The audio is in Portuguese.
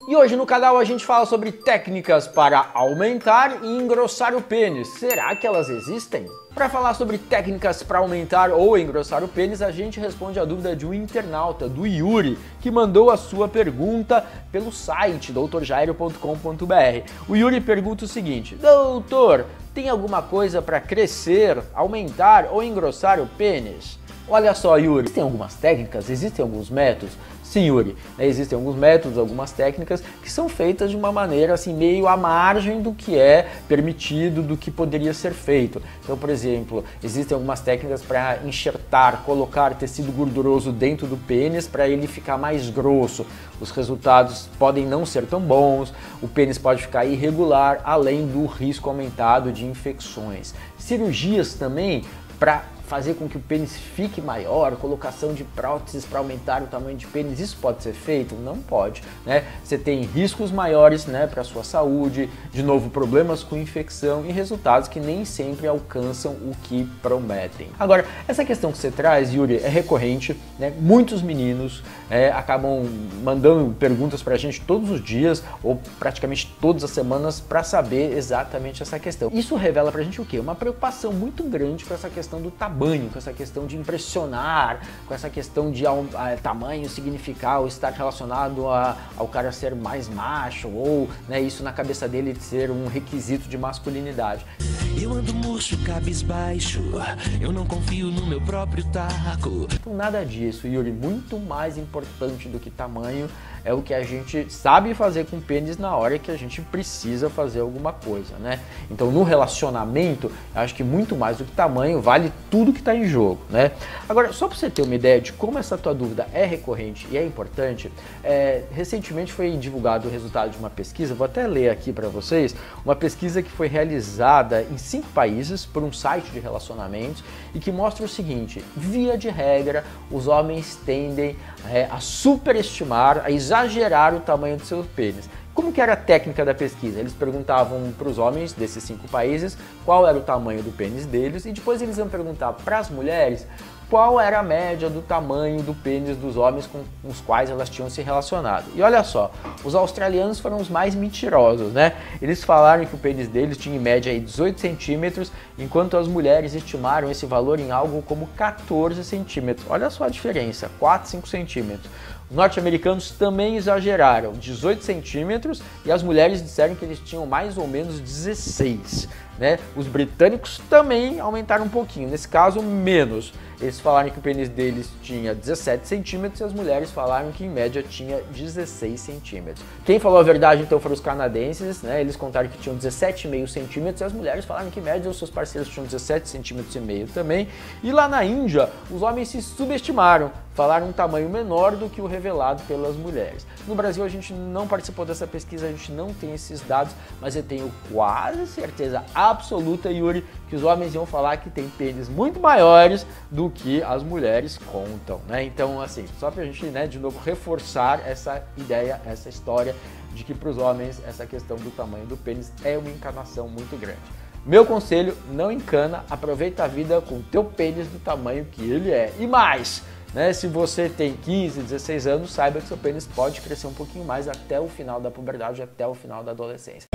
E hoje no canal a gente fala sobre técnicas para aumentar e engrossar o pênis. Será que elas existem? Para falar sobre técnicas para aumentar ou engrossar o pênis, a gente responde a dúvida de um internauta, do Yuri, que mandou a sua pergunta pelo site doutorjairo.com.br. O Yuri pergunta o seguinte: doutor, tem alguma coisa para crescer, aumentar ou engrossar o pênis? Olha só, Yuri, existem algumas técnicas, existem alguns métodos? Sim, Yuri, existem alguns métodos, algumas técnicas que são feitas de uma maneira assim meio à margem do que é permitido, do que poderia ser feito. Então, por exemplo, existem algumas técnicas para enxertar, colocar tecido gorduroso dentro do pênis para ele ficar mais grosso. Os resultados podem não ser tão bons, o pênis pode ficar irregular, além do risco aumentado de infecções. Cirurgias também para fazer com que o pênis fique maior, colocação de próteses para aumentar o tamanho de pênis, isso pode ser feito? Não pode, né? Você tem riscos maiores, né, para a sua saúde, de novo, problemas com infecção e resultados que nem sempre alcançam o que prometem. Agora, essa questão que você traz, Yuri, é recorrente, né? Muitos meninos acabam mandando perguntas para a gente todos os dias ou praticamente todas as semanas para saber exatamente essa questão. Isso revela para a gente o quê? Uma preocupação muito grande com essa questão do tamanho, com essa questão de impressionar, com essa questão de tamanho significar ou estar relacionado ao cara ser mais macho ou, né, isso na cabeça dele ser um requisito de masculinidade. Eu ando murcho, cabisbaixo, eu não confio no meu próprio taco. Então nada disso, Yuri, muito mais importante do que tamanho é o que a gente sabe fazer com o pênis na hora que a gente precisa fazer alguma coisa, né? Então no relacionamento, acho que muito mais do que tamanho, vale tudo que está em jogo, né? Agora, só para você ter uma ideia de como essa tua dúvida é recorrente e é importante, recentemente foi divulgado o resultado de uma pesquisa, vou até ler aqui para vocês, uma pesquisa que foi realizada em 5 países por um site de relacionamentos e que mostra o seguinte: via de regra, os homens tendem a superestimar, a exagerar o tamanho do seu pênis. Como que era a técnica da pesquisa? Eles perguntavam para os homens desses 5 países qual era o tamanho do pênis deles e depois eles iam perguntar para as mulheres qual era a média do tamanho do pênis dos homens com os quais elas tinham se relacionado. E olha só, os australianos foram os mais mentirosos, né? Eles falaram que o pênis deles tinha em média aí 18 centímetros, enquanto as mulheres estimaram esse valor em algo como 14 centímetros. Olha só a diferença, 4, 5 centímetros. Os norte-americanos também exageraram, 18 centímetros, e as mulheres disseram que eles tinham mais ou menos 16, né? Os britânicos também aumentaram um pouquinho, nesse caso menos. Eles falaram que o pênis deles tinha 17 centímetros e as mulheres falaram que em média tinha 16 centímetros. Quem falou a verdade então foram os canadenses, né? Eles contaram que tinham 17,5 centímetros e as mulheres falaram que em média os seus parceiros tinham 17 centímetros e meio também. E lá na Índia, os homens se subestimaram, falaram um tamanho menor do que o revelado pelas mulheres. No Brasil a gente não participou dessa pesquisa, a gente não tem esses dados, mas eu tenho quase certeza absoluta, Yuri, que os homens iam falar que tem pênis muito maiores do que as mulheres contam, né? Então, assim, só pra gente, né, de novo, reforçar essa ideia, essa história de que para os homens essa questão do tamanho do pênis é uma encanação muito grande. Meu conselho, não encana, aproveita a vida com o teu pênis do tamanho que ele é. E mais, né, se você tem 15, 16 anos, saiba que seu pênis pode crescer um pouquinho mais até o final da puberdade, até o final da adolescência.